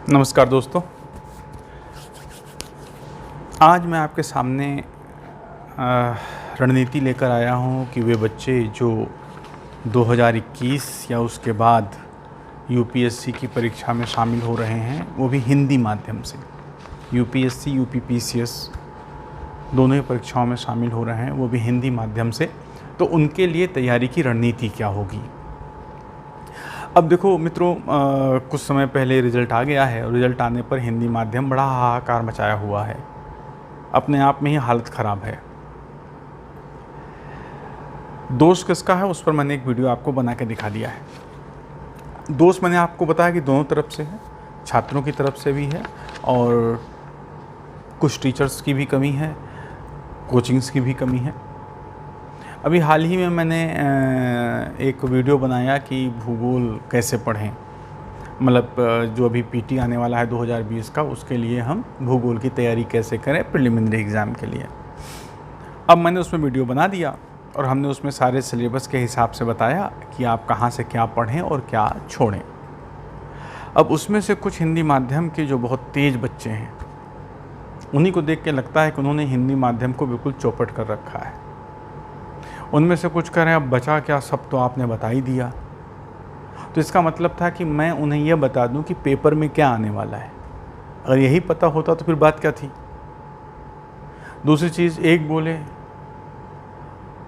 नमस्कार दोस्तों, आज मैं आपके सामने रणनीति लेकर आया हूं कि वे बच्चे जो 2021 या उसके बाद यूपीएससी की परीक्षा में शामिल हो रहे हैं, वो भी हिंदी माध्यम से। यूपीएससी, यूपीपीसीएस दोनों ही परीक्षाओं में शामिल हो रहे हैं, वो भी हिंदी माध्यम से। तो उनके लिए तैयारी की रणनीति क्या होगी। अब देखो मित्रों, कुछ समय पहले रिज़ल्ट आ गया है और रिज़ल्ट आने पर हिंदी माध्यम बड़ा हाहाकार मचाया हुआ है, अपने आप में ही हालत ख़राब है। दोष किसका है उस पर मैंने एक वीडियो आपको बना के दिखा दिया है। दोष मैंने आपको बताया कि दोनों तरफ से है, छात्रों की तरफ से भी है और कुछ टीचर्स की भी कमी है, कोचिंग्स की भी कमी है। अभी हाल ही में मैंने एक वीडियो बनाया कि भूगोल कैसे पढ़ें, मतलब जो अभी पीटी आने वाला है 2020 का, उसके लिए हम भूगोल की तैयारी कैसे करें प्रिलिमिनरी एग्ज़ाम के लिए। अब मैंने उसमें वीडियो बना दिया और हमने उसमें सारे सिलेबस के हिसाब से बताया कि आप कहाँ से क्या पढ़ें और क्या छोड़ें। अब उसमें से कुछ हिंदी माध्यम के जो बहुत तेज़ बच्चे हैं, उन्हीं को देख के लगता है कि उन्होंने हिंदी माध्यम को बिल्कुल चौपट कर रखा है। उनमें से कुछ कह रहे हैं अब बचा क्या, सब तो आपने बता ही दिया। तो इसका मतलब था कि मैं उन्हें यह बता दूं कि पेपर में क्या आने वाला है। अगर यही पता होता तो फिर बात क्या थी। दूसरी चीज़, एक बोले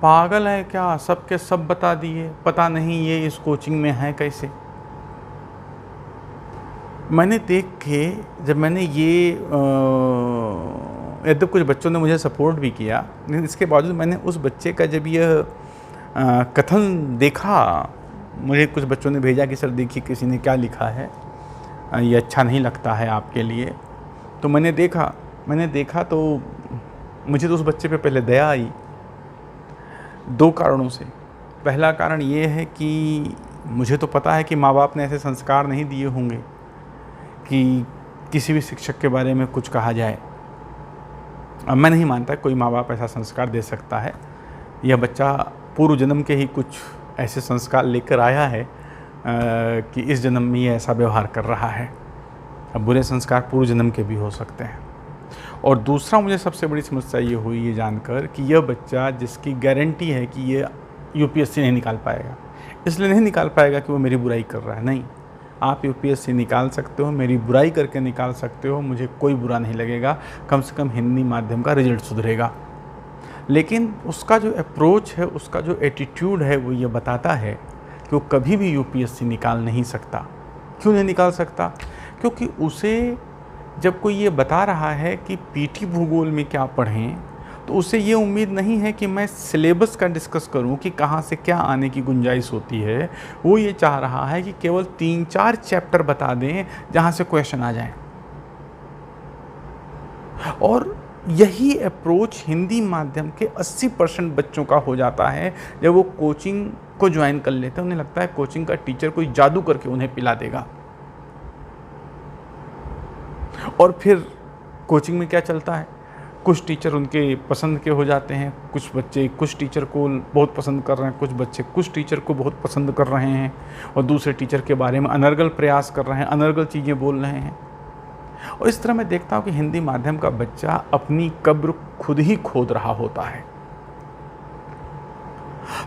पागल है क्या, सब के सब बता दिए, पता नहीं ये इस कोचिंग में है कैसे। मैंने देख के, जब मैंने ये यद्यप कुछ बच्चों ने मुझे सपोर्ट भी किया, लेकिन इसके बावजूद मैंने उस बच्चे का जब यह कथन देखा, मुझे कुछ बच्चों ने भेजा कि सर देखिए किसी ने क्या लिखा है, ये अच्छा नहीं लगता है आपके लिए। तो मैंने देखा तो मुझे तो उस बच्चे पे पहले दया आई, दो कारणों से। पहला कारण ये है कि मुझे तो पता है कि माँ बाप ने ऐसे संस्कार नहीं दिए होंगे कि किसी भी शिक्षक के बारे में कुछ कहा जाए। अब मैं नहीं मानता कोई माँ बाप ऐसा संस्कार दे सकता है। यह बच्चा पूर्व जन्म के ही कुछ ऐसे संस्कार लेकर आया है कि इस जन्म में ये ऐसा व्यवहार कर रहा है। अब बुरे संस्कार पूर्व जन्म के भी हो सकते हैं। और दूसरा, मुझे सबसे बड़ी समस्या ये हुई ये जानकर कि यह बच्चा जिसकी गारंटी है कि ये यूपीएससी नहीं निकाल पाएगा, इसलिए नहीं निकाल पाएगा कि वो मेरी बुराई कर रहा है। नहीं, आप यूपीएससी निकाल सकते हो, मेरी बुराई करके निकाल सकते हो, मुझे कोई बुरा नहीं लगेगा। कम से कम हिंदी माध्यम का रिजल्ट सुधरेगा। लेकिन उसका जो अप्रोच है, उसका जो एटीट्यूड है, वो ये बताता है कि वो कभी भी यूपीएससी निकाल नहीं सकता। क्यों नहीं निकाल सकता? क्योंकि उसे जब कोई ये बता रहा है कि पीटी भूगोल में क्या पढ़ें, तो उसे ये उम्मीद नहीं है कि मैं सिलेबस का डिस्कस करूं कि कहाँ से क्या आने की गुंजाइश होती है। वो ये चाह रहा है कि केवल 3-4 चैप्टर बता दें जहाँ से क्वेश्चन आ जाए। और यही अप्रोच हिंदी माध्यम के 80% बच्चों का हो जाता है। जब वो कोचिंग को ज्वाइन कर लेते हैं, उन्हें लगता है कोचिंग का टीचर कोई जादू करके उन्हें पिला देगा। और फिर कोचिंग में क्या चलता है, कुछ टीचर उनके पसंद के हो जाते हैं, कुछ बच्चे कुछ टीचर को बहुत पसंद कर रहे हैं, कुछ बच्चे कुछ टीचर को बहुत पसंद कर रहे हैं और दूसरे टीचर के बारे में अनर्गल प्रयास कर रहे हैं, अनर्गल चीज़ें बोल रहे हैं। और इस तरह मैं देखता हूँ कि हिंदी माध्यम का बच्चा अपनी कब्र खुद ही खोद रहा होता है।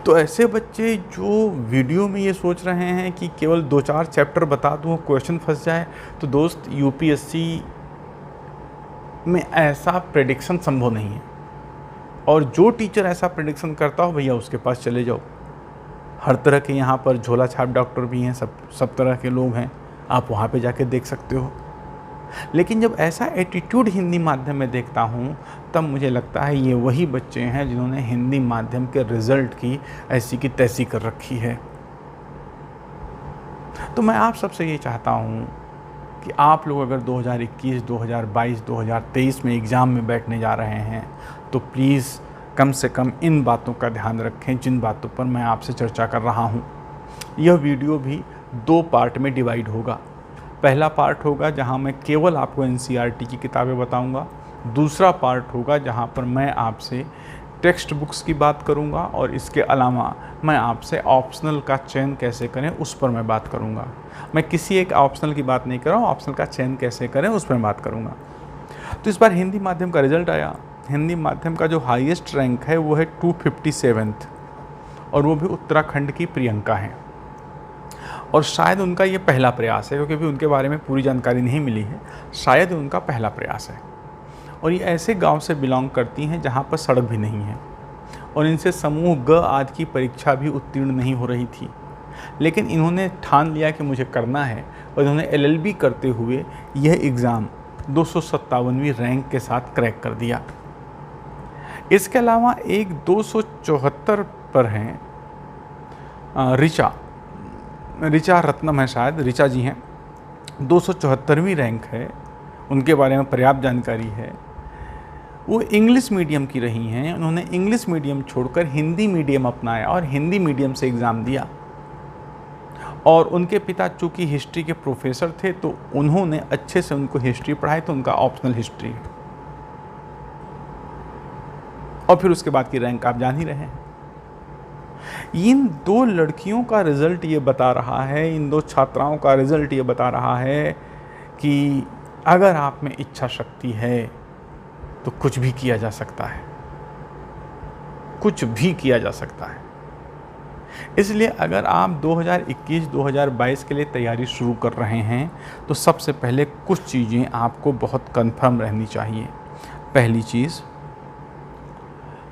तो ऐसे बच्चे जो वीडियो में ये सोच रहे हैं कि केवल 2-4 चैप्टर बता दूँ, क्वेश्चन फंस जाए, तो दोस्त यूपीएससी में ऐसा प्रेडिक्शन संभव नहीं है। और जो टीचर ऐसा प्रेडिक्शन करता हो, भैया उसके पास चले जाओ। हर तरह के यहाँ पर झोला छाप डॉक्टर भी हैं, सब तरह के लोग हैं, आप वहाँ पे जाके देख सकते हो। लेकिन जब ऐसा एटीट्यूड हिंदी माध्यम में देखता हूँ, तब मुझे लगता है ये वही बच्चे हैं जिन्होंने हिंदी माध्यम के रिज़ल्ट की ऐसी की तैसी कर रखी है। तो मैं आप सबसे ये चाहता हूँ कि आप लोग अगर 2021, 2022, 2023 में एग्ज़ाम में बैठने जा रहे हैं, तो प्लीज़ कम से कम इन बातों का ध्यान रखें जिन बातों पर मैं आपसे चर्चा कर रहा हूँ। यह वीडियो भी 2 पार्ट में डिवाइड होगा। पहला पार्ट होगा जहाँ मैं केवल आपको एनसीईआरटी की किताबें बताऊँगा। दूसरा पार्ट होगा जहाँ पर मैं आपसे टेक्स्ट बुक्स की बात करूंगा और इसके अलावा मैं आपसे ऑप्शनल का चयन कैसे करें उस पर मैं बात करूंगा। मैं किसी एक ऑप्शनल की बात नहीं कर रहा हूँ, ऑप्शनल का चयन कैसे करें उस पर बात करूंगा। तो इस बार हिंदी माध्यम का रिजल्ट आया। हिंदी माध्यम का जो हाईएस्ट रैंक है वो है 257th, और वो भी उत्तराखंड की प्रियंका है। और शायद उनका ये पहला प्रयास है, क्योंकि अभी उनके बारे में पूरी जानकारी नहीं मिली है। शायद उनका पहला प्रयास है। और ये ऐसे गांव से बिलोंग करती हैं जहाँ पर सड़क भी नहीं है, और इनसे समूह ग आदि की परीक्षा भी उत्तीर्ण नहीं हो रही थी। लेकिन इन्होंने ठान लिया कि मुझे करना है, और इन्होंने LLB करते हुए यह एग्ज़ाम 257वीं रैंक के साथ क्रैक कर दिया। इसके अलावा एक 274 पर हैं ऋचा रत्नम है, शायद ऋचा जी हैं, 274वीं रैंक है, उनके बारे में पर्याप्त जानकारी है। वो इंग्लिश मीडियम की रही हैं। उन्होंने इंग्लिश मीडियम छोड़कर हिंदी मीडियम अपनाया और हिंदी मीडियम से एग्ज़ाम दिया। और उनके पिता चूँकि हिस्ट्री के प्रोफेसर थे, तो उन्होंने अच्छे से उनको हिस्ट्री पढ़ाई, तो उनका ऑप्शनल हिस्ट्री है। और फिर उसके बाद की रैंक आप जान ही रहे हैं। इन दो लड़कियों का रिज़ल्ट ये बता रहा है, इन दो छात्राओं का रिज़ल्ट ये बता रहा है कि अगर आप में इच्छा शक्ति है तो कुछ भी किया जा सकता है, कुछ भी किया जा सकता है। इसलिए अगर आप 2021-2022 के लिए तैयारी शुरू कर रहे हैं तो सबसे पहले कुछ चीज़ें आपको बहुत कंफर्म रहनी चाहिए। पहली चीज़,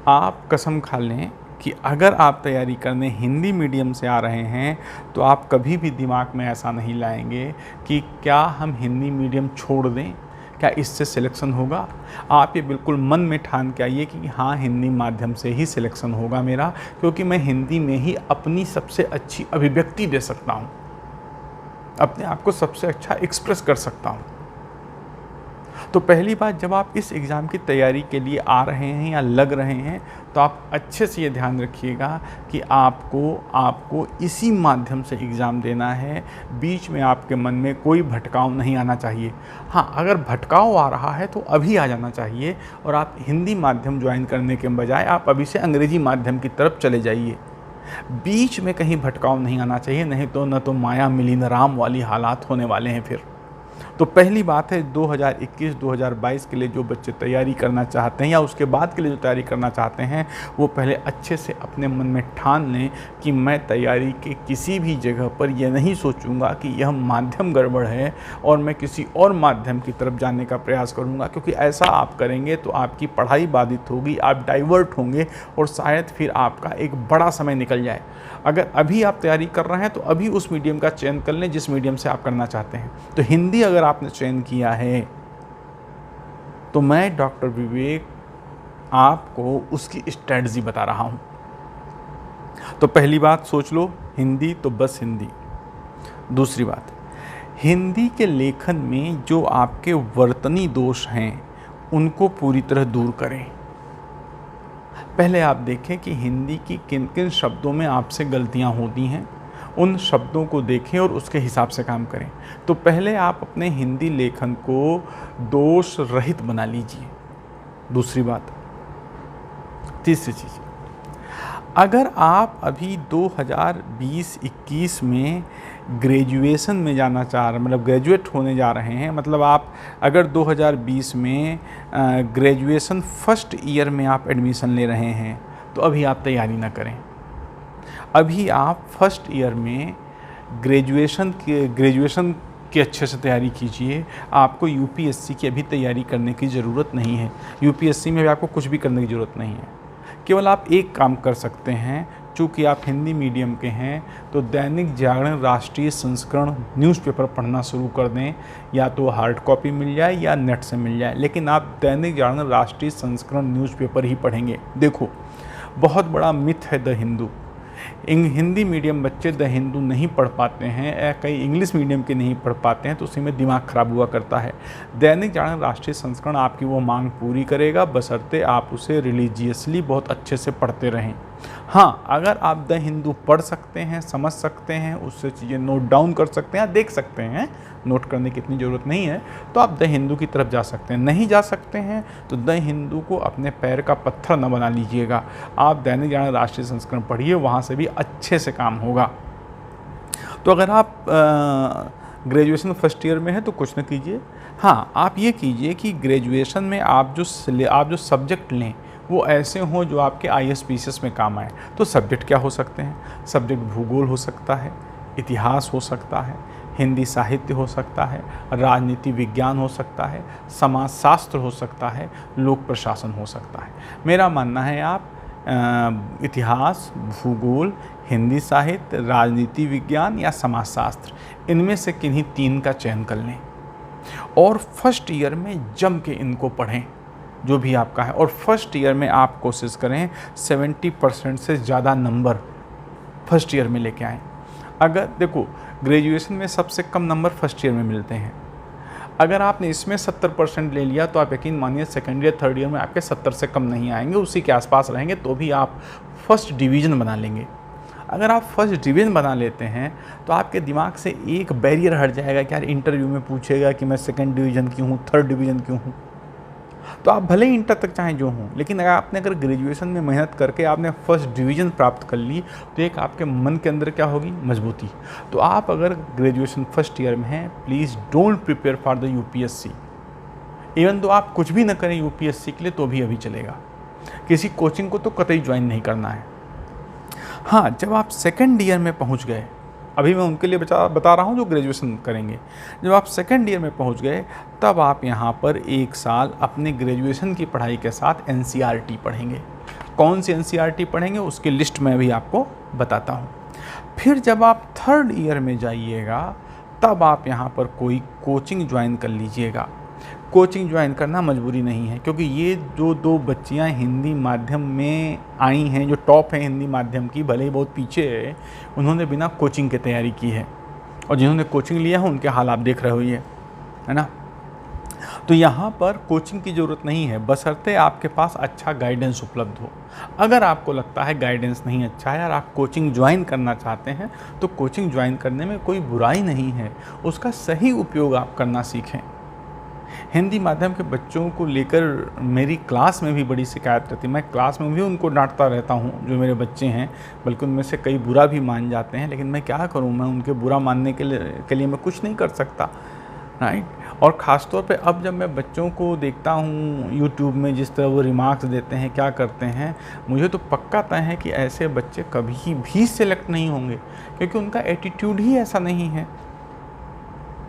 आप कसम खा लें कि अगर आप तैयारी करने हिंदी मीडियम से आ रहे हैं तो आप कभी भी दिमाग में ऐसा नहीं लाएंगे कि क्या हम हिंदी मीडियम छोड़ दें, क्या इससे सिलेक्शन होगा। आप ये बिल्कुल मन में ठान के आइए कि हाँ, हिंदी माध्यम से ही सिलेक्शन होगा मेरा, क्योंकि मैं हिंदी में ही अपनी सबसे अच्छी अभिव्यक्ति दे सकता हूँ, अपने आप को सबसे अच्छा एक्सप्रेस कर सकता हूँ। तो पहली बात, जब आप इस एग्ज़ाम की तैयारी के लिए आ रहे हैं या लग रहे हैं तो आप अच्छे से ये ध्यान रखिएगा कि आपको इसी माध्यम से एग्ज़ाम देना है। बीच में आपके मन में कोई भटकाव नहीं आना चाहिए। हाँ, अगर भटकाव आ रहा है तो अभी आ जाना चाहिए और आप हिंदी माध्यम ज्वाइन करने के बजाय आप अभी से अंग्रेज़ी माध्यम की तरफ चले जाइए। बीच में कहीं भटकाव नहीं आना चाहिए, नहीं तो न तो माया मिली न राम वाली हालात होने वाले हैं फिर। तो पहली बात है, 2021-2022 के लिए जो बच्चे तैयारी करना चाहते हैं या उसके बाद के लिए जो तैयारी करना चाहते हैं, वो पहले अच्छे से अपने मन में ठान लें कि मैं तैयारी के किसी भी जगह पर यह नहीं सोचूंगा कि यह माध्यम गड़बड़ है और मैं किसी और माध्यम की तरफ जाने का प्रयास करूंगा, क्योंकि ऐसा आप करेंगे तो आपकी पढ़ाई बाधित होगी, आप डाइवर्ट होंगे और शायद फिर आपका एक बड़ा समय निकल जाए। अगर अभी आप तैयारी कर रहे हैं तो अभी उस मीडियम का चयन कर लें जिस मीडियम से आप करना चाहते हैं। तो हिंदी अगर आपने चयन किया है तो मैं डॉक्टर विवेक आपको उसकी स्ट्रेटजी बता रहा हूं। तो पहली बात सोच लो, हिंदी तो बस हिंदी। दूसरी बात, हिंदी के लेखन में जो आपके वर्तनी दोष हैं उनको पूरी तरह दूर करें। पहले आप देखें कि हिंदी की किन किन शब्दों में आपसे गलतियां होती हैं, उन शब्दों को देखें और उसके हिसाब से काम करें। तो पहले आप अपने हिंदी लेखन को दोष रहित बना लीजिए। दूसरी बात, तीसरी चीज़, अगर आप अभी 2020-21 में ग्रेजुएशन में जाना चाह रहे हैं, मतलब ग्रेजुएट होने जा रहे हैं, मतलब आप अगर 2020 में ग्रेजुएशन फर्स्ट ईयर में आप एडमिशन ले रहे हैं तो अभी आप तैयारी ना करें। अभी आप फर्स्ट ईयर में ग्रेजुएशन की अच्छे से तैयारी कीजिए। आपको यूपीएससी की अभी तैयारी करने की ज़रूरत नहीं है। यूपीएससी में भी आपको कुछ भी करने की ज़रूरत नहीं है। केवल आप एक काम कर सकते हैं, चूँकि आप हिंदी मीडियम के हैं तो दैनिक जागरण राष्ट्रीय संस्करण न्यूज़पेपर पढ़ना शुरू कर दें। या तो हार्ड कॉपी मिल जाए या नेट से मिल जाए, लेकिन आप दैनिक जागरण राष्ट्रीय संस्करण न्यूज़पेपर ही पढ़ेंगे। देखो, बहुत बड़ा मिथ है द हिंदू। हिंदी मीडियम बच्चे द हिंदू नहीं पढ़ पाते हैं या कई इंग्लिश मीडियम के नहीं पढ़ पाते हैं, तो उसी में दिमाग ख़राब हुआ करता है। दैनिक जागरण राष्ट्रीय संस्करण आपकी वो मांग पूरी करेगा, बशर्ते आप उसे रिलीजियसली बहुत अच्छे से पढ़ते रहें। हाँ, अगर आप द हिंदू पढ़ सकते हैं, समझ सकते हैं, उससे चीज़ें नोट डाउन कर सकते हैं, देख सकते हैं, नोट करने की इतनी ज़रूरत नहीं है, तो आप द हिंदू की तरफ जा सकते हैं। नहीं जा सकते हैं तो द हिंदू को अपने पैर का पत्थर न बना लीजिएगा। आप दैनिक जागरण राष्ट्रीय संस्करण पढ़िए, वहाँ से भी अच्छे से काम होगा। तो अगर आप ग्रेजुएशन फर्स्ट ईयर में है तो कुछ न कीजिए। हाँ, आप ये कीजिए कि ग्रेजुएशन में आप जो सब्जेक्ट लें वो ऐसे हों जो आपके ISPCS में काम आए। तो सब्जेक्ट क्या हो सकते हैं? सब्जेक्ट भूगोल हो सकता है, इतिहास हो सकता है, हिंदी साहित्य हो सकता है, राजनीति विज्ञान हो सकता है, समाजशास्त्र हो सकता है, लोक प्रशासन हो सकता है। मेरा मानना है आप इतिहास, भूगोल, हिंदी साहित्य, राजनीति विज्ञान या समाजशास्त्र, इनमें से किन्हीं 3 का चयन कर लें और फर्स्ट ईयर में जम के इनको पढ़ें जो भी आपका है। और फर्स्ट ईयर में आप कोशिश करें 70% से ज़्यादा नंबर फर्स्ट ईयर में लेके आएँ। अगर देखो, ग्रेजुएशन में सबसे कम नंबर फर्स्ट ईयर में मिलते हैं। अगर आपने इसमें 70% ले लिया तो आप यकीन मानिए सेकेंड ईयर थर्ड ईयर में आपके 70 से कम नहीं आएंगे, उसी के आसपास रहेंगे, तो भी आप फर्स्ट डिवीज़न बना लेंगे। अगर आप फर्स्ट डिवीज़न बना लेते हैं तो आपके दिमाग से एक बैरियर हट जाएगा कि यार इंटरव्यू में पूछेगा कि मैं सेकंड डिवीज़न क्यों हूँ, थर्ड डिवीज़न क्यों हूँ। तो आप भले ही इंटर तक चाहें जो हों, लेकिन अगर ग्रेजुएशन में मेहनत करके आपने फर्स्ट डिवीज़न प्राप्त कर ली तो एक आपके मन के अंदर क्या होगी? मजबूती। तो आप अगर ग्रेजुएशन फर्स्ट ईयर में हैं, please don't prepare for the UPSC। Even तो आप कुछ भी ना करें UPSC के लिए तो भी अभी चलेगा। किसी कोचिंग को तो कतई ज्वाइन नहीं करना है। हाँ, जब आप सेकेंड ईयर में पहुँच गए, अभी मैं उनके लिए बता रहा हूँ जो ग्रेजुएशन करेंगे, जब आप सेकेंड ईयर में पहुँच गए तब आप यहाँ पर 1 साल अपने ग्रेजुएशन की पढ़ाई के साथ NCERT पढ़ेंगे। कौन सी NCERT पढ़ेंगे उसकी लिस्ट मैं भी आपको बताता हूँ। फिर जब आप थर्ड ईयर में जाइएगा तब आप यहाँ पर कोई कोचिंग ज्वाइन कर लीजिएगा। कोचिंग ज्वाइन करना मजबूरी नहीं है, क्योंकि ये जो 2 बच्चियाँ हिंदी माध्यम में आई हैं, जो टॉप हैं हिंदी माध्यम की, भले ही बहुत पीछे है, उन्होंने बिना कोचिंग के तैयारी की है, और जिन्होंने कोचिंग लिया है उनके हाल आप देख रहे हो, ये है ना। तो यहाँ पर कोचिंग की ज़रूरत नहीं है, बशर्ते आपके पास अच्छा गाइडेंस उपलब्ध हो। अगर आपको लगता है गाइडेंस नहीं अच्छा है और आप कोचिंग ज्वाइन करना चाहते हैं तो कोचिंग ज्वाइन करने में कोई बुराई नहीं है, उसका सही उपयोग आप करना सीखें। हिंदी माध्यम के बच्चों को लेकर मेरी क्लास में भी बड़ी शिकायत रहती है। मैं क्लास में भी उनको डांटता रहता हूँ जो मेरे बच्चे हैं, बल्कि उनमें से कई बुरा भी मान जाते हैं, लेकिन मैं क्या करूँ, मैं उनके बुरा मानने के लिए मैं कुछ नहीं कर सकता, राइट। और ख़ास तौर पे अब जब मैं बच्चों को देखता हूँ यूट्यूब में जिस तरह वो रिमार्क्स देते हैं, क्या करते हैं, मुझे तो पक्का तय है कि ऐसे बच्चे कभी भी सिलेक्ट नहीं होंगे, क्योंकि उनका एटीट्यूड ही ऐसा नहीं है।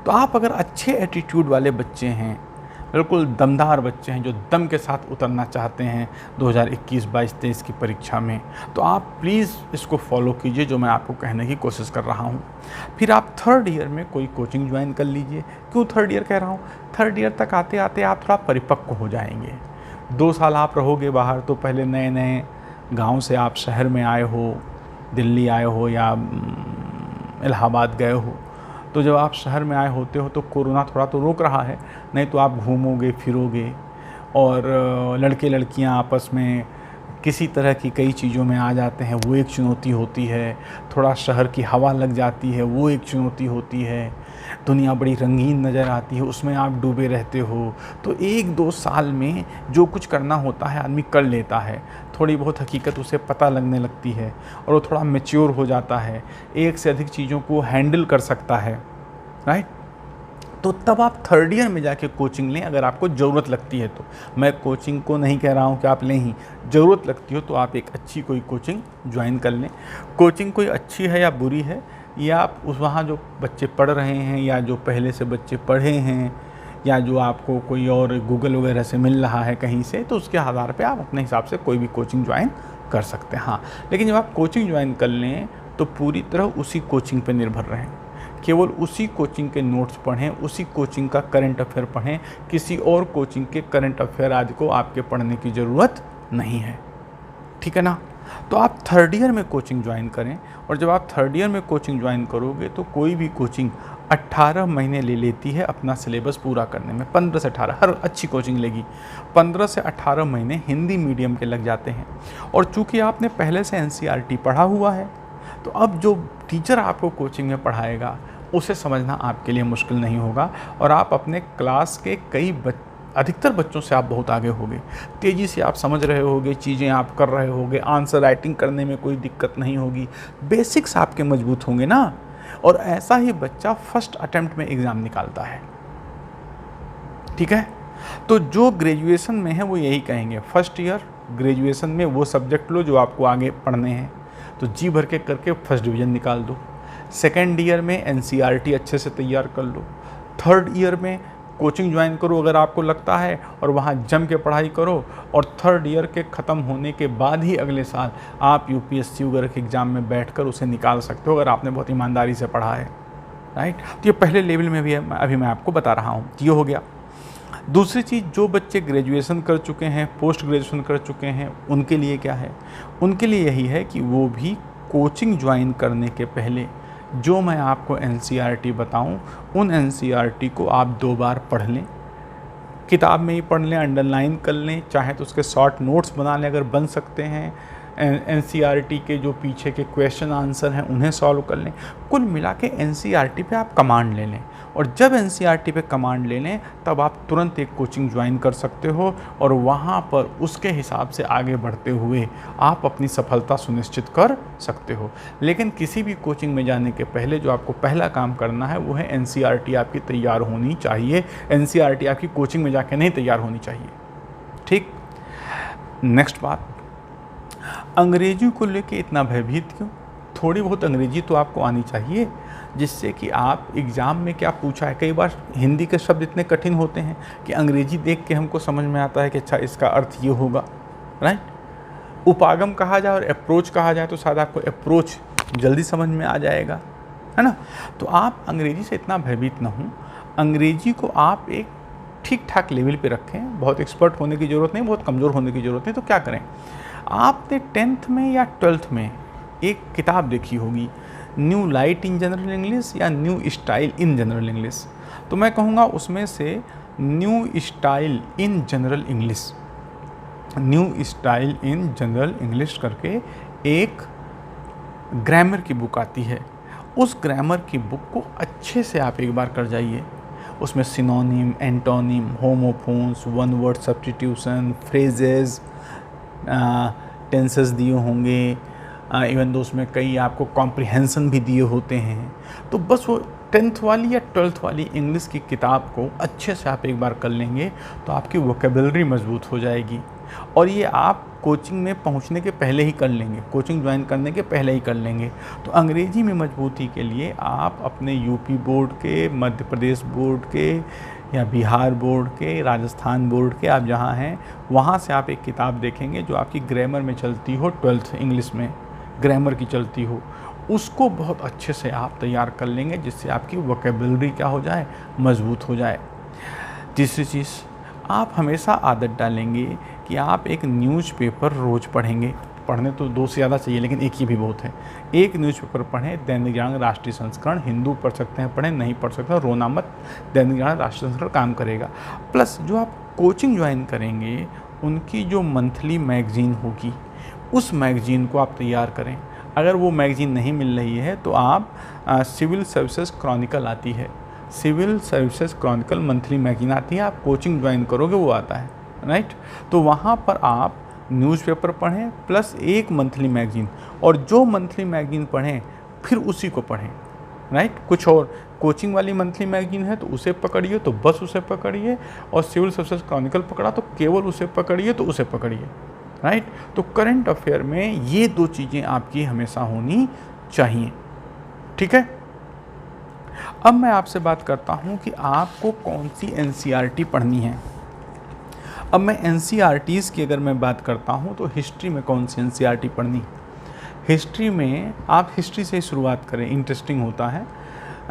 तो आप अगर अच्छे एटीट्यूड वाले बच्चे हैं, बिल्कुल दमदार बच्चे हैं जो दम के साथ उतरना चाहते हैं 2021, 22, 23 की परीक्षा में, तो आप प्लीज़ इसको फॉलो कीजिए जो मैं आपको कहने की कोशिश कर रहा हूँ। फिर आप थर्ड ईयर में कोई कोचिंग ज्वाइन कर लीजिए। क्यों थर्ड ईयर कह रहा हूँ? थर्ड ईयर तक आते आते आप थोड़ा परिपक्व हो जाएंगे। 2 साल आप रहोगे बाहर, तो पहले नए नए गाँव से आप शहर में आए हो, दिल्ली आए हो या इलाहाबाद गए हो, तो जब आप शहर में आए होते हो तो कोरोना थोड़ा तो रोक रहा है, नहीं तो आप घूमोगे फिरोगे, और लड़के लड़कियां आपस में किसी तरह की कई चीज़ों में आ जाते हैं, वो एक चुनौती होती है। थोड़ा शहर की हवा लग जाती है, वो एक चुनौती होती है। दुनिया बड़ी रंगीन नज़र आती है, उसमें आप डूबे रहते हो। तो 1-2 साल में जो कुछ करना होता है आदमी कर लेता है, थोड़ी बहुत हकीकत उसे पता लगने लगती है और वो थोड़ा मैच्योर हो जाता है, एक से अधिक चीज़ों को हैंडल कर सकता है, राइट। तो तब आप थर्ड ईयर में जाके कोचिंग लें अगर आपको ज़रूरत लगती है तो। मैं कोचिंग को नहीं कह रहा हूँ कि आप लें ही, ज़रूरत लगती हो तो आप एक अच्छी कोई कोचिंग ज्वाइन कर लें। कोचिंग कोई अच्छी है या बुरी है, या आप वहाँ जो बच्चे पढ़ रहे हैं या जो पहले से बच्चे पढ़े हैं या जो आपको कोई और गूगल वगैरह से मिल रहा है कहीं से, तो उसके आधार पे आप अपने हिसाब से कोई भी कोचिंग ज्वाइन कर सकते हैं। हाँ, लेकिन जब आप कोचिंग ज्वाइन कर लें तो पूरी तरह उसी कोचिंग पे निर्भर रहें, केवल उसी कोचिंग के नोट्स पढ़ें, उसी कोचिंग का करंट अफेयर पढ़ें, किसी और कोचिंग के करंट अफेयर आदि को आपके पढ़ने की ज़रूरत नहीं है, ठीक है ना। तो आप थर्ड ईयर में कोचिंग ज्वाइन करें, और जब आप थर्ड ईयर में कोचिंग ज्वाइन करोगे तो कोई भी कोचिंग 18 महीने ले लेती है अपना सिलेबस पूरा करने में। 15 से 18 हर अच्छी कोचिंग लेगी, 15 से 18 महीने हिंदी मीडियम के लग जाते हैं। और चूँकि आपने पहले से NCERT पढ़ा हुआ है, तो अब जो टीचर आपको कोचिंग में पढ़ाएगा उसे समझना आपके लिए मुश्किल नहीं होगा और आप अपने क्लास के अधिकतर बच्चों से आप बहुत आगे होगे। तेज़ी से आप समझ रहे होगे, चीज़ें आप कर रहे होगे, आंसर राइटिंग करने में कोई दिक्कत नहीं होगी, बेसिक्स आपके मजबूत होंगे ना। और ऐसा ही बच्चा फर्स्ट अटेम्प्ट में एग्ज़ाम निकालता है। ठीक है, तो जो ग्रेजुएशन में है वो यही कहेंगे, फर्स्ट ईयर ग्रेजुएशन में वो सब्जेक्ट लो जो आपको आगे पढ़ने हैं, तो जी भर के करके फर्स्ट डिवीज़न निकाल दो। सेकेंड ईयर में एनसीईआरटी अच्छे से तैयार कर लो। थर्ड ईयर में कोचिंग ज्वाइन करो अगर आपको लगता है, और वहाँ जम के पढ़ाई करो। और थर्ड ईयर के ख़त्म होने के बाद ही अगले साल आप यूपीएससी वगैरह के एग्ज़ाम में बैठकर उसे निकाल सकते हो अगर आपने बहुत ईमानदारी से पढ़ा है। राइट, तो ये पहले लेवल में भी है, अभी मैं आपको बता रहा हूँ। ये हो गया। दूसरी चीज़, जो बच्चे ग्रेजुएशन कर चुके हैं, पोस्ट ग्रेजुएशन कर चुके हैं, उनके लिए क्या है? उनके लिए यही है कि वो भी कोचिंग ज्वाइन करने के पहले जो मैं आपको एनसीईआरटी बताऊं, उन एनसीईआरटी को आप 2 बार पढ़ लें। किताब में ही पढ़ लें, अंडरलाइन कर लें, चाहे तो उसके शॉर्ट नोट्स बना लें अगर बन सकते हैं। एनसीईआरटी के जो पीछे के क्वेश्चन आंसर हैं उन्हें सॉल्व कर लें। कुल मिला के एनसीईआरटी पे आप कमांड ले लें, और जब एनसीईआरटी पे कमांड ले लें तब आप तुरंत एक कोचिंग ज्वाइन कर सकते हो, और वहाँ पर उसके हिसाब से आगे बढ़ते हुए आप अपनी सफलता सुनिश्चित कर सकते हो। लेकिन किसी भी कोचिंग में जाने के पहले जो आपको पहला काम करना है वो है एनसीईआरटी आपकी तैयार होनी चाहिए। एनसीईआरटी आपकी कोचिंग में जाके नहीं तैयार होनी चाहिए। ठीक, नेक्स्ट बात, अंग्रेजी को लेके इतना भयभीत क्यों? थोड़ी बहुत अंग्रेजी तो आपको आनी चाहिए, जिससे कि आप एग्ज़ाम में क्या पूछा है। कई बार हिंदी के शब्द इतने कठिन होते हैं कि अंग्रेजी देख के हमको समझ में आता है कि अच्छा इसका अर्थ ये होगा। राइट, उपागम कहा जाए और अप्रोच कहा जाए तो शायद आपको अप्रोच जल्दी समझ में आ जाएगा, है ना। तो आप अंग्रेजी से इतना भयभीत ना हों। अंग्रेजी को आप एक ठीक ठाक लेवल पे रखें, बहुत एक्सपर्ट होने की ज़रूरत नहीं, बहुत कमज़ोर होने की ज़रूरत नहीं। तो क्या करें, आपने 10th में या 12th में एक किताब देखी होगी, new light in general English या new style in general English. तो मैं कहूँगा उसमें से new style in general English, new style in general English करके एक ग्रामर की बुक आती है। उस ग्रामर की बुक को अच्छे से आप एक बार कर जाइए। उसमें synonym, antonym, homophones, one word substitution, phrases, tenses दिए होंगे, इवन दो उसमें कई आपको कॉम्प्रिहेंसन भी दिए होते हैं। तो बस वो 10th वाली या 12th वाली इंग्लिश की किताब को अच्छे से आप एक बार कर लेंगे तो आपकी वोकेबलरी मजबूत हो जाएगी। और ये आप कोचिंग में पहुंचने के पहले ही कर लेंगे, कोचिंग ज्वाइन करने के पहले ही कर लेंगे। तो अंग्रेजी में मजबूती के लिए आप अपने यूपी बोर्ड के, मध्य प्रदेश बोर्ड के या बिहार बोर्ड के, राजस्थान बोर्ड के, आप जहाँ हैं वहाँ से आप एक किताब देखेंगे जो आपकी ग्रामर में चलती हो, 12th इंग्लिश में ग्रामर की चलती हो, उसको बहुत अच्छे से आप तैयार कर लेंगे, जिससे आपकी वोकेबलरी क्या हो जाए, मजबूत हो जाए। तीसरी चीज़, आप हमेशा आदत डालेंगे कि आप एक न्यूज़पेपर रोज़ पढ़ेंगे। पढ़ने तो 2 से ज़्यादा चाहिए, लेकिन एक ही भी बहुत है। एक न्यूज़पेपर पढ़ें, दैनिक जागरण, राष्ट्रीय संस्करण, हिंदू पढ़ सकते हैं पढ़ें, नहीं पढ़ सकते रोना मत, दैनिक जागरण, राष्ट्रीय संस्करण काम करेगा। प्लस जो आप कोचिंग ज्वाइन करेंगे उनकी जो मंथली मैगज़ीन होगी उस मैगज़ीन को आप तैयार करें। अगर वो मैगज़ीन नहीं मिल रही है तो आप सिविल सर्विसेज क्रॉनिकल आती है, civil services chronicle monthly magazine आती है, आप कोचिंग ज्वाइन करोगे वो आता है। राइट, तो वहाँ पर आप न्यूज़पेपर पढ़ें प्लस एक मंथली मैगज़ीन, और जो मंथली मैगज़ीन पढ़ें फिर उसी को पढ़ें। राइट, कुछ और कोचिंग वाली मंथली मैगज़ीन है तो उसे पकड़िए तो बस उसे पकड़िए, और सिविल सर्विसेज क्रॉनिकल पकड़ा तो केवल उसे पकड़िए तो उसे पकड़िए। राइट, तो करंट अफेयर में ये 2 चीज़ें आपकी हमेशा होनी चाहिए। ठीक है, अब मैं आपसे बात करता हूँ कि आपको कौन सी एनसीईआरटी पढ़नी है। अब मैं एनसीईआरटीज़ की अगर मैं बात करता हूँ तो हिस्ट्री में कौन सी एनसीईआरटी पढ़नी। हिस्ट्री में आप हिस्ट्री से ही शुरुआत करें, इंटरेस्टिंग होता है।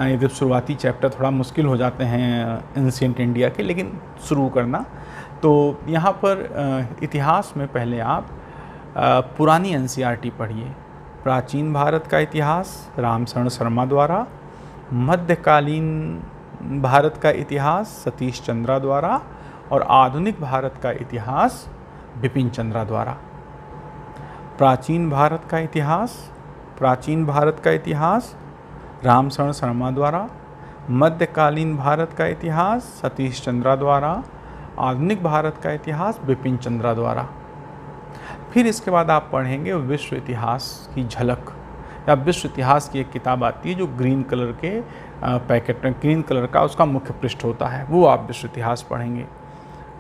ये जब शुरुआती चैप्टर थोड़ा मुश्किल हो जाते हैं एंशिएंट इंडिया के, लेकिन शुरू करना तो यहाँ पर इतिहास में पहले आप पुरानी एनसीईआरटी पढ़िए। प्राचीन भारत का इतिहास रामशरण शर्मा द्वारा, मध्यकालीन भारत का इतिहास सतीश चंद्रा द्वारा, और आधुनिक भारत का इतिहास बिपिन चंद्रा द्वारा। प्राचीन भारत का इतिहास रामशरण शर्मा द्वारा, मध्यकालीन भारत का इतिहास सतीश चंद्रा द्वारा, आधुनिक भारत का इतिहास बिपिन चंद्रा द्वारा। फिर इसके बाद आप पढ़ेंगे विश्व इतिहास की झलक, या विश्व इतिहास की एक किताब आती है जो ग्रीन कलर के पैकेट में, ग्रीन कलर का उसका मुख्य पृष्ठ होता है, वो आप विश्व इतिहास पढ़ेंगे,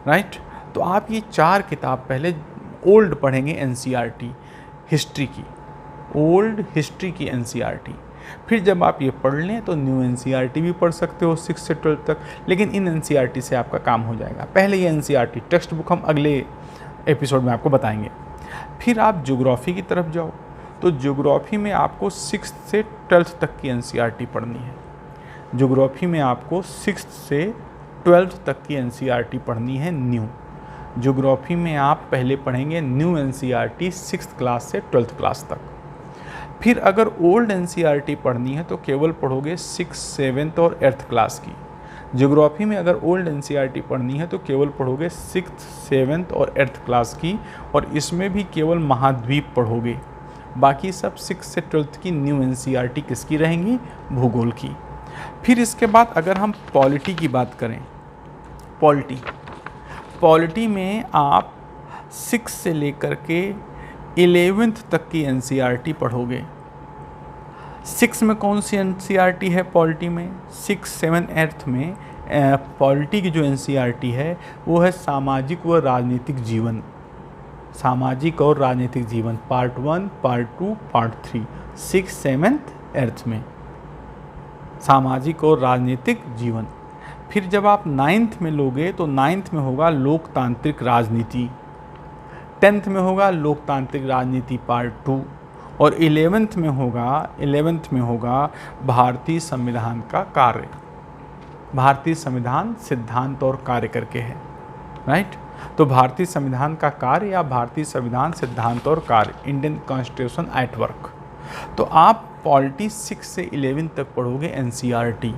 राइट। तो आप ये 4 किताब पहले ओल्ड पढ़ेंगे, एनसीईआरटी हिस्ट्री की, ओल्ड हिस्ट्री की एनसीईआरटी। फिर जब आप ये पढ़ लें तो न्यू एनसीईआरटी भी पढ़ सकते हो 6 से 12 तक, लेकिन इन एनसीईआरटी से आपका काम हो जाएगा। पहले ये एनसीईआरटी टेक्स्ट बुक हम अगले एपिसोड में आपको बताएंगे। फिर आप ज्योग्राफी की तरफ जाओ, तो ज्योग्राफी में आपको 6 से 12 तक की एनसीईआरटी पढ़नी है। ज्योग्राफी में आपको 6 से 12 तक की एनसीईआरटी पढ़नी है न्यू। ज्योग्राफी में आप पहले पढ़ेंगे न्यू एनसीईआरटी 6th क्लास से 12th क्लास तक। फिर अगर ओल्ड एनसीईआरटी पढ़नी है तो केवल पढ़ोगे 6th, 7th और 8th क्लास की। ज्योग्राफी में अगर ओल्ड एनसीईआरटी पढ़नी है तो केवल पढ़ोगे 6th, 7th और 8th क्लास की, और इसमें भी केवल महाद्वीप पढ़ोगे। बाकी सब 6 से 12th की न्यू एनसीईआरटी किसकी रहेंगी? भूगोल की। फिर इसके बाद अगर हम पॉलिटी की बात करें, पॉलिटी में आप 6 से लेकर के 11th तक की एनसीईआरटी पढ़ोगे। 6 में कौन सी एनसीईआरटी है पॉलिटी में? 6, 7, 8 में पॉलिटी की जो एनसीईआरटी है वो है सामाजिक व राजनीतिक जीवन, सामाजिक और राजनीतिक जीवन, पार्ट 1, पार्ट 2, पार्ट 3, 6, 7, 8 में सामाजिक और राजनीतिक जीवन। फिर जब आप 9th में लोगे तो 9th में होगा लोकतांत्रिक राजनीति, 10th में होगा लोकतांत्रिक राजनीति पार्ट 2, और 11th में होगा भारतीय संविधान का कार्य, भारतीय संविधान सिद्धांत और कार्य करके है, राइट। तो भारतीय संविधान का कार्य या भारतीय संविधान सिद्धांत और कार्य, इंडियन कॉन्स्टिट्यूशन एट वर्क। तो आप पॉलिटी 6 से 11 तक पढ़ोगे एनसीईआरटी,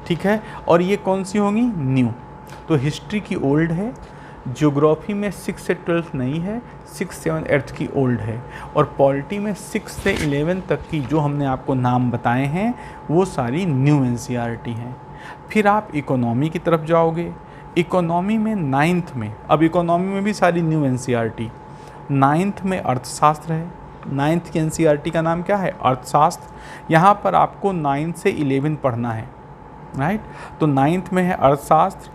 ठीक है। और ये कौन सी होंगी? न्यू। तो हिस्ट्री की ओल्ड है, ज्योग्राफी में 6 से 12 नहीं है, 6, 7, 8 की ओल्ड है, और पॉलिटी में 6 से 11 तक की जो हमने आपको नाम बताए हैं वो सारी न्यू एनसीईआरटी हैं। फिर आप इकोनॉमी की तरफ जाओगे। इकोनॉमी में 9th में, अब इकोनॉमी में भी सारी न्यू एनसीईआरटी। 9th में अर्थशास्त्र है, 9th की एनसीईआरटी का नाम क्या है? अर्थशास्त्र। यहाँ पर आपको 9 से 11 पढ़ना है, राइट। तो 9th में है अर्थशास्त्र,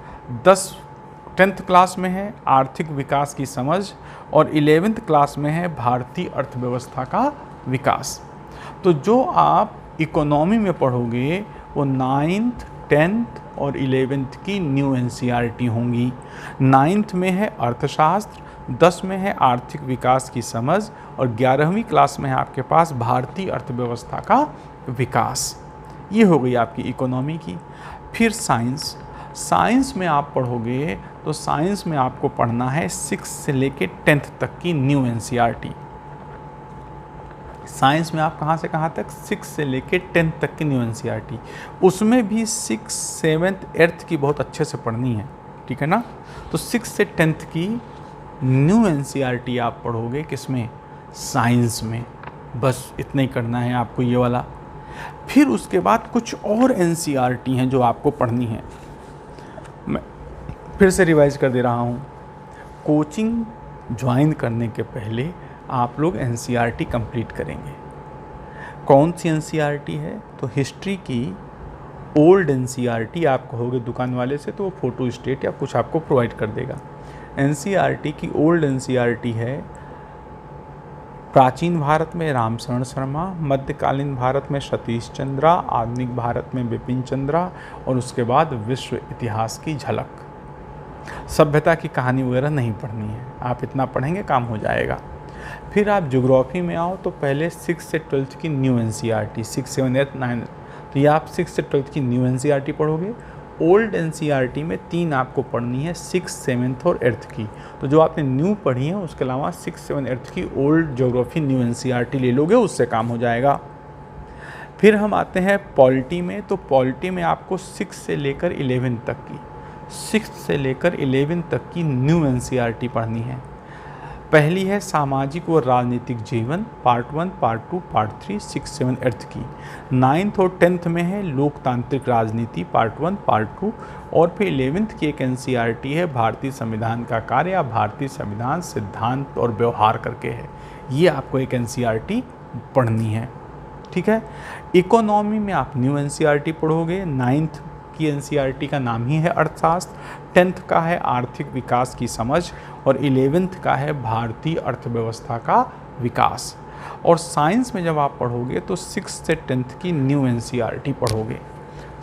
10th क्लास में है आर्थिक विकास की समझ, और 11th क्लास में है भारतीय अर्थव्यवस्था का विकास। तो जो आप इकोनॉमी में पढ़ोगे वो 9th, 10th और 11th की न्यू एनसीईआरटी होंगी। 9th में है अर्थशास्त्र, 10 में है आर्थिक विकास की समझ, और 11वीं क्लास में है आपके पास भारतीय अर्थव्यवस्था का विकास। ये हो गई आपकी इकोनॉमी की। फिर साइंस में आप पढ़ोगे तो साइंस में आपको पढ़ना है 6 से लेके 10th तक की न्यू एनसीईआरटी। साइंस में आप कहाँ से कहाँ तक? 6 से लेके 10th तक की न्यू एनसीईआरटी। उसमें भी 6, 7, 8 की बहुत अच्छे से पढ़नी है, ठीक है ना। तो 6 से 10th की न्यू एनसीईआरटी आप पढ़ोगे किसमें? साइंस में। बस इतना ही करना है आपको ये वाला। फिर उसके बाद कुछ और एनसीईआरटी हैं जो आपको पढ़नी है। मैं फिर से रिवाइज कर दे रहा हूँ। कोचिंग ज्वाइन करने के पहले आप लोग एनसीईआरटी कंप्लीट करेंगे। कौन सी एनसीईआरटी है? तो हिस्ट्री की ओल्ड एनसीईआरटी आप कहोगे दुकान वाले से तो वो फ़ोटो स्टेट या कुछ आपको प्रोवाइड कर देगा। एनसीईआरटी की ओल्ड एनसीईआरटी है प्राचीन भारत में रामशरण शर्मा, मध्यकालीन भारत में सतीश चंद्रा, आधुनिक भारत में बिपिन चंद्रा, और उसके बाद विश्व इतिहास की झलक। सभ्यता की कहानी वगैरह नहीं पढ़नी है, आप इतना पढ़ेंगे काम हो जाएगा। फिर आप ज्योग्राफी में आओ तो पहले 6 से 12th की न्यू एनसीईआरटी, 6, 7, 8, 9, तो ये आप 6 से 12th की न्यू एनसीईआरटी पढ़ोगे। ओल्ड एनसीईआरटी में 3 आपको पढ़नी है, 6, 7th और 8th की। तो जो आपने न्यू पढ़ी है उसके अलावा 6, 7, 8th की ओल्ड ज्योग्राफी न्यू एनसीईआरटी ले लोगे, उससे काम हो जाएगा। फिर हम आते हैं पॉलिटी में। तो पॉलिटी में आपको 6 से लेकर 11 तक की, 6 से लेकर 11 तक की न्यू एनसीईआरटी पढ़नी है। पहली है सामाजिक व राजनीतिक जीवन, पार्ट 1, पार्ट 2, पार्ट 3, 6, 7, 8 की। 9th और 10th में है लोकतांत्रिक राजनीति, पार्ट 1, पार्ट 2। और फिर 11th की एक NCERT है भारतीय संविधान का कार्य या भारतीय संविधान सिद्धांत और व्यवहार करके है। ये आपको एक NCERT पढ़नी है, ठीक है। इकोनॉमी में आप न्यू NCERT पढ़ोगे। 9th की NCERT का नाम ही है अर्थशास्त्र, 10th का है आर्थिक विकास की समझ और 11th का है भारतीय अर्थव्यवस्था का विकास। और साइंस में जब आप पढ़ोगे तो 6th से 10th की न्यू NCERT पढ़ोगे।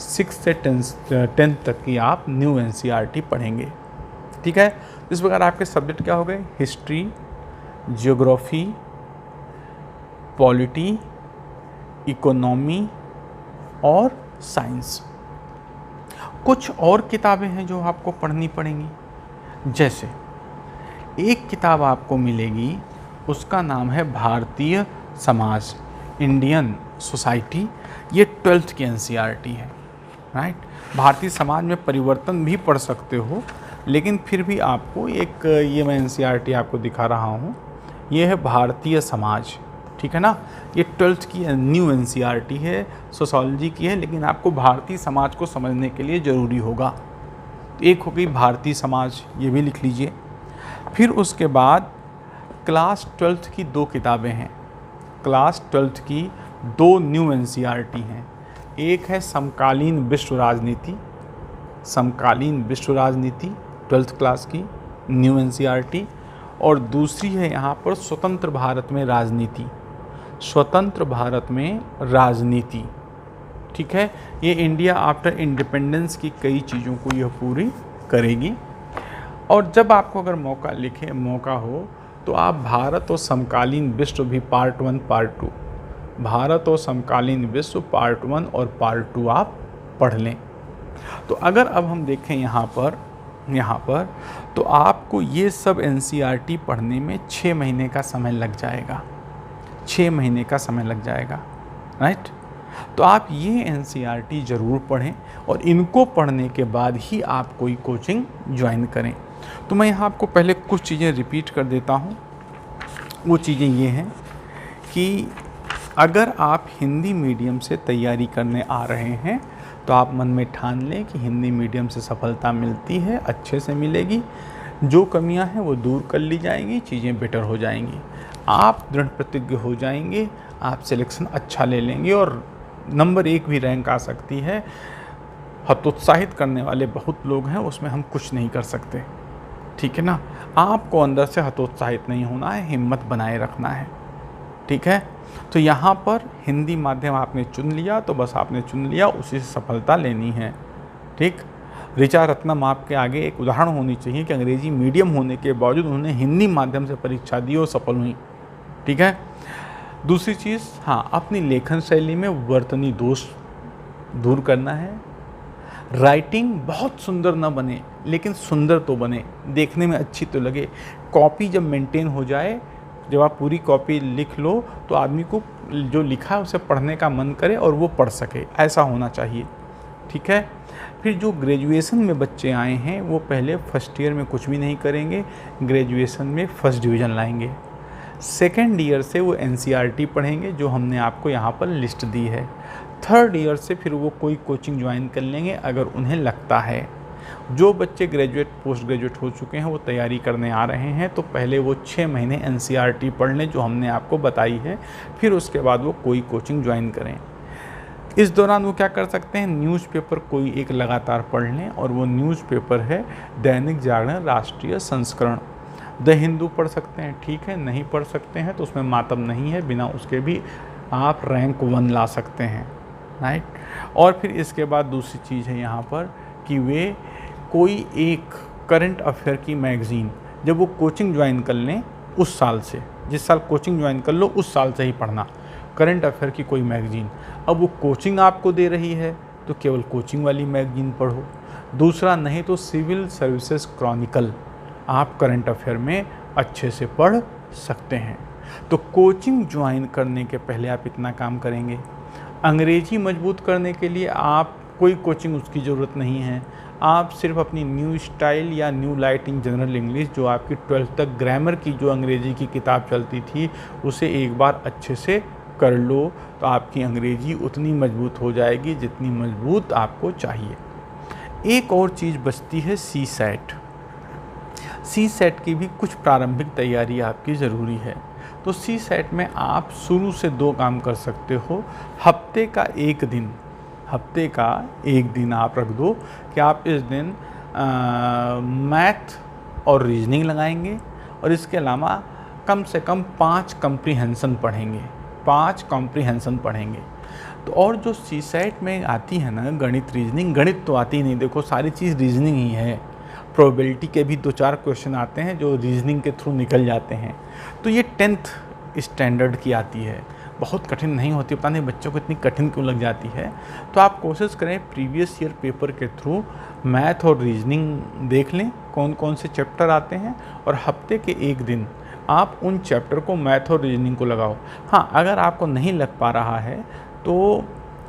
6th से 10th तक की आप न्यू NCERT पढ़ेंगे, ठीक है। इस प्रकार आपके सब्जेक्ट क्या हो गए? हिस्ट्री, ज्योग्राफी, पॉलिटी, इकोनॉमी और साइंस। कुछ और किताबें हैं जो आपको पढ़नी पड़ेंगी। जैसे एक किताब आपको मिलेगी, उसका नाम है भारतीय समाज, इंडियन सोसाइटी। ये 12th की NCERT है, राइट। भारतीय समाज में परिवर्तन भी पढ़ सकते हो, लेकिन फिर भी आपको एक ये मैं NCERT आपको दिखा रहा हूँ, ये है भारतीय समाज, ठीक है ना। ये 12th की न्यू NCERT है, सोशोलॉजी की है, लेकिन आपको भारतीय समाज को समझने के लिए ज़रूरी होगा। एक हो गई भारतीय समाज, ये भी लिख लीजिए। फिर उसके बाद क्लास 12th की 2 किताबें हैं। क्लास 12th की 2 न्यू NCERT हैं। एक है समकालीन विश्व राजनीति, समकालीन विश्व राजनीति 12th क्लास की न्यू NCERT, और दूसरी है यहाँ पर स्वतंत्र भारत में राजनीति, स्वतंत्र भारत में राजनीति, ठीक है। ये इंडिया आफ्टर इंडिपेंडेंस की कई चीज़ों को यह पूरी करेगी। और जब आपको अगर मौका हो तो आप भारत और समकालीन विश्व भी पार्ट 1, पार्ट 2, भारत और समकालीन विश्व पार्ट 1 और पार्ट 2 आप पढ़ लें। तो अगर अब हम देखें यहाँ पर तो आपको ये सब NCERT पढ़ने में 6 महीने का समय लग जाएगा, 6 महीने का समय लग जाएगा, राइट। तो आप ये NCERT ज़रूर पढ़ें और इनको पढ़ने के बाद ही आप कोई कोचिंग ज्वाइन करें। तो मैं यहाँ आपको पहले कुछ चीज़ें रिपीट कर देता हूँ। वो चीज़ें ये हैं कि अगर आप हिंदी मीडियम से तैयारी करने आ रहे हैं तो आप मन में ठान लें कि हिंदी मीडियम से सफलता मिलती है, अच्छे से मिलेगी। जो कमियां हैं वो दूर कर ली जाएंगी, चीज़ें बेटर हो जाएंगी, आप दृढ़ प्रतिज्ञ हो जाएंगे, आप सिलेक्शन अच्छा ले लेंगे और नंबर 1 भी रैंक आ सकती है। हतोत्साहित करने वाले बहुत लोग हैं, उसमें हम कुछ नहीं कर सकते, ठीक है ना। आपको अंदर से हतोत्साहित नहीं होना है, हिम्मत बनाए रखना है, ठीक है। तो यहाँ पर हिंदी माध्यम आपने चुन लिया तो बस आपने चुन लिया, उसी से सफलता लेनी है, ठीक। ऋचा रत्नम आपके आगे एक उदाहरण होनी चाहिए कि अंग्रेजी मीडियम होने के बावजूद उन्होंने हिंदी माध्यम से परीक्षा दी और सफल हुई, ठीक है। दूसरी चीज़, हाँ, अपनी लेखन शैली में वर्तनी दोष दूर करना है। राइटिंग बहुत सुंदर ना बने, लेकिन सुंदर तो बने, देखने में अच्छी तो लगे। कॉपी जब मेंटेन हो जाए, जब आप पूरी कॉपी लिख लो तो आदमी को जो लिखा है उसे पढ़ने का मन करे और वो पढ़ सके, ऐसा होना चाहिए, ठीक है। फिर जो ग्रेजुएशन में बच्चे आए हैं वो पहले फर्स्ट ईयर में कुछ भी नहीं करेंगे, ग्रेजुएशन में फर्स्ट डिवीज़न लाएंगे। सेकेंड ईयर से वो NCERT पढ़ेंगे जो हमने आपको यहाँ पर लिस्ट दी है। थर्ड ईयर से फिर वो कोई कोचिंग ज्वाइन कर लेंगे अगर उन्हें लगता है। जो बच्चे ग्रेजुएट पोस्ट ग्रेजुएट हो चुके हैं वो तैयारी करने आ रहे हैं तो पहले वो 6 महीने NCERT पढ़ लें जो हमने आपको बताई है, फिर उसके बाद वो कोई कोचिंग ज्वाइन करें। इस दौरान वो क्या कर सकते हैं, न्यूज़पेपर कोई एक लगातार पढ़ लें, और वो न्यूज़पेपर है दैनिक जागरण राष्ट्रीय संस्करण। द हिंदू पढ़ सकते हैं, ठीक है, नहीं पढ़ सकते हैं तो उसमें मातम नहीं है, बिना उसके भी आप रैंक 1 ला सकते हैं, राइट। और फिर इसके बाद दूसरी चीज़ है यहाँ पर कि वे कोई एक करंट अफेयर की मैगज़ीन, जब वो कोचिंग ज्वाइन कर लें उस साल से, जिस साल कोचिंग ज्वाइन कर लो उस साल से ही पढ़ना, करंट अफेयर की कोई मैगज़ीन। अब वो कोचिंग आपको दे रही है तो केवल कोचिंग वाली मैगज़ीन पढ़ो। दूसरा, नहीं तो सिविल सर्विसेज क्रॉनिकल आप करंट अफेयर में अच्छे से पढ़ सकते हैं। तो कोचिंग ज्वाइन करने के पहले आप इतना काम करेंगे। अंग्रेजी मजबूत करने के लिए आप कोई कोचिंग उसकी ज़रूरत नहीं है, आप सिर्फ अपनी न्यू स्टाइल या new light in general English, जो आपकी 12th तक ग्रामर की जो अंग्रेज़ी की किताब चलती थी, उसे एक बार अच्छे से कर लो, तो आपकी अंग्रेज़ी उतनी मजबूत हो जाएगी जितनी मजबूत आपको चाहिए। एक और चीज़ बचती है सी सेट। सी सेट की भी कुछ प्रारंभिक तैयारी आपकी ज़रूरी है। तो सी सेट में आप शुरू से 2 काम कर सकते हो। हफ्ते का एक दिन आप रख दो कि आप इस दिन मैथ और रीजनिंग लगाएंगे, और इसके अलावा कम से कम 5 कॉम्प्रीहेंशन पढ़ेंगे। तो और जो सी सेट में आती है ना गणित रीजनिंग, गणित तो आती ही नहीं, देखो सारी चीज़ रीजनिंग ही है। प्रोबेबिलिटी के भी 2-4 क्वेश्चन आते हैं जो रीजनिंग के थ्रू निकल जाते हैं। तो ये 10th स्टैंडर्ड की आती है, बहुत कठिन नहीं होती। पता नहीं बच्चों को इतनी कठिन क्यों लग जाती है। तो आप कोशिश करें प्रीवियस ईयर पेपर के थ्रू मैथ और रीजनिंग देख लें कौन कौन से चैप्टर आते हैं, और हफ्ते के एक दिन आप उन चैप्टर को मैथ और रीजनिंग को लगाओ। हाँ, अगर आपको नहीं लग पा रहा है तो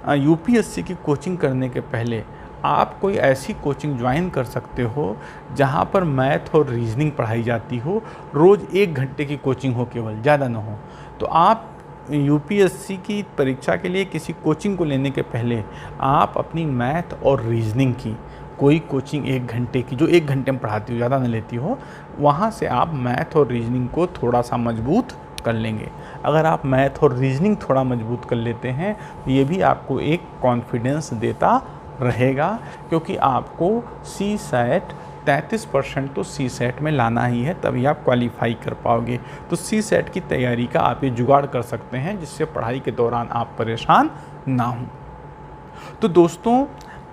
यूपीएससी की कोचिंग करने के पहले आप कोई ऐसी कोचिंग ज्वाइन कर सकते हो जहाँ पर मैथ और रीजनिंग पढ़ाई जाती हो। रोज़ 1 घंटे की कोचिंग हो, केवल, ज़्यादा ना हो। तो आप यूपीएससी की परीक्षा के लिए किसी कोचिंग को लेने के पहले आप अपनी मैथ और रीजनिंग की कोई कोचिंग 1 घंटे की, जो 1 घंटे में पढ़ाती हो, ज़्यादा ना लेती हो, वहाँ से आप मैथ और रीजनिंग को थोड़ा सा मजबूत कर लेंगे। अगर आप मैथ और रीजनिंग थोड़ा मजबूत कर लेते हैं तो ये भी आपको एक कॉन्फिडेंस देता रहेगा, क्योंकि आपको सी सेट 33% तो सी सेट में लाना ही है, तभी आप क्वालिफाई कर पाओगे। तो सी सेट की तैयारी का आप ये जुगाड़ कर सकते हैं जिससे पढ़ाई के दौरान आप परेशान ना हों। तो दोस्तों,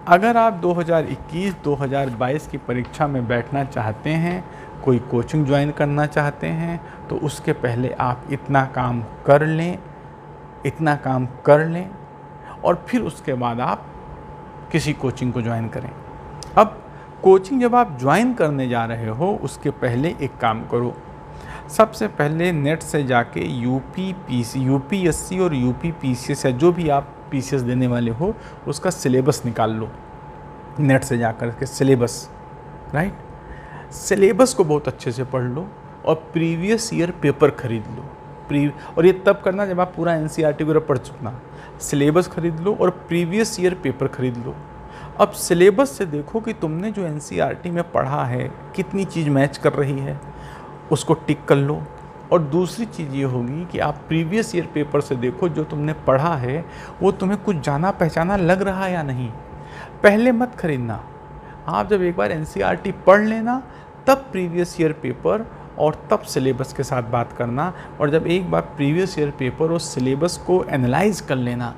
अगर आप 2021-2022 की परीक्षा में बैठना चाहते हैं, कोई कोचिंग ज्वाइन करना चाहते हैं, तो उसके पहले आप इतना काम कर लें और फिर उसके बाद आप किसी कोचिंग को ज्वाइन करें। अब कोचिंग जब आप ज्वाइन करने जा रहे हो उसके पहले एक काम करो। सबसे पहले नेट से जाके यूपीएससी और यूपीपीसीएस या जो भी आप पीसीएस देने वाले हो उसका सिलेबस निकाल लो। नेट से जाकर के सिलेबस, राइट, सिलेबस को बहुत अच्छे से पढ़ लो और प्रीवियस ईयर पेपर खरीद लो। और ये तब करना जब आप पूरा एनसीईआरटी वगैरह पढ़ चुकना। सिलेबस खरीद लो और प्रीवियस ईयर पेपर खरीद लो। अब सिलेबस से देखो कि तुमने जो एनसीईआरटी में पढ़ा है कितनी चीज़ मैच कर रही है, उसको टिक कर लो। और दूसरी चीज़ ये होगी कि आप प्रीवियस ईयर पेपर से देखो जो तुमने पढ़ा है वो तुम्हें कुछ जाना पहचाना लग रहा है या नहीं। पहले मत खरीदना, आप जब एक बार एनसीईआरटी पढ़ लेना तब प्रीवियस ईयर पेपर और तब सिलेबस के साथ बात करना। और जब एक बार प्रीवियस ईयर पेपर और सिलेबस को एनालाइज कर लेना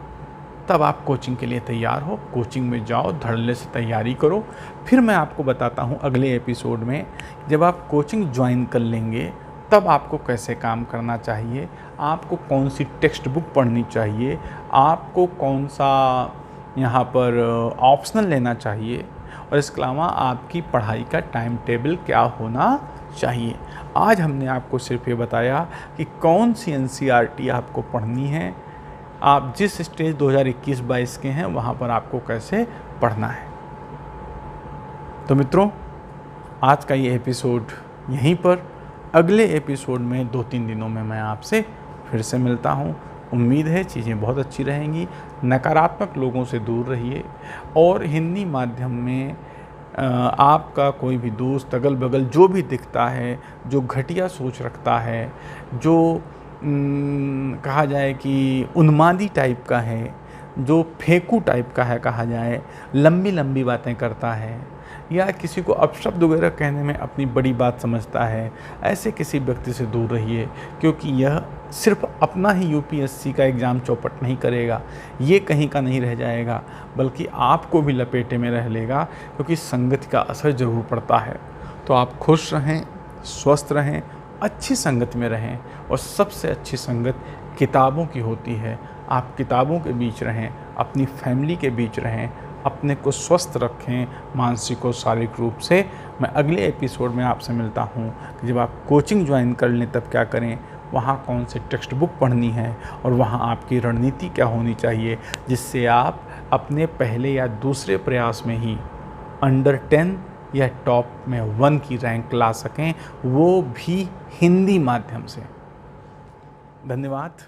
तब आप कोचिंग के लिए तैयार हो। कोचिंग में जाओ, धड़ल्ले से तैयारी करो। फिर मैं आपको बताता हूँ अगले एपिसोड में जब आप कोचिंग ज्वाइन कर लेंगे तब आपको कैसे काम करना चाहिए, आपको कौन सी टेक्स्ट बुक पढ़नी चाहिए, आपको कौन सा यहाँ पर ऑप्शनल लेना चाहिए, और इसके अलावा आपकी पढ़ाई का टाइम टेबल क्या होना चाहिए। आज हमने आपको सिर्फ ये बताया कि कौन सी एनसीईआरटी आपको पढ़नी है, आप जिस स्टेज 2021-22 के हैं वहाँ पर आपको कैसे पढ़ना है। तो मित्रों, आज का ये एपिसोड यहीं पर, अगले एपिसोड में 2-3 दिनों में मैं आपसे फिर से मिलता हूँ। उम्मीद है चीज़ें बहुत अच्छी रहेंगी। नकारात्मक लोगों से दूर रहिए और हिंदी माध्यम में आपका कोई भी दोस्त, अगल बगल जो भी दिखता है, जो घटिया सोच रखता है, जो कहा जाए कि उन्मादी टाइप का है, जो फेंकू टाइप का है, कहा जाए लंबी लंबी बातें करता है या किसी को अपशब्द वगैरह कहने में अपनी बड़ी बात समझता है, ऐसे किसी व्यक्ति से दूर रहिए, क्योंकि यह सिर्फ अपना ही यूपीएससी का एग्ज़ाम चौपट नहीं करेगा, ये कहीं का नहीं रह जाएगा, बल्कि आपको भी लपेटे में रह लेगा, क्योंकि संगति का असर ज़रूर पड़ता है। तो आप खुश रहें, स्वस्थ रहें, अच्छी संगत में रहें, और सबसे अच्छी संगत किताबों की होती है। आप किताबों के बीच रहें, अपनी फैमिली के बीच रहें, अपने को स्वस्थ रखें मानसिक और शारीरिक रूप से। मैं अगले एपिसोड में आपसे मिलता हूँ कि जब आप कोचिंग ज्वाइन कर लें तब क्या करें, वहाँ कौन से टेक्स्ट बुक पढ़नी है और वहाँ आपकी रणनीति क्या होनी चाहिए, जिससे आप अपने पहले या दूसरे प्रयास में ही अंडर 10 या टॉप में 1 की रैंक ला सकें, वो भी हिंदी माध्यम से। धन्यवाद।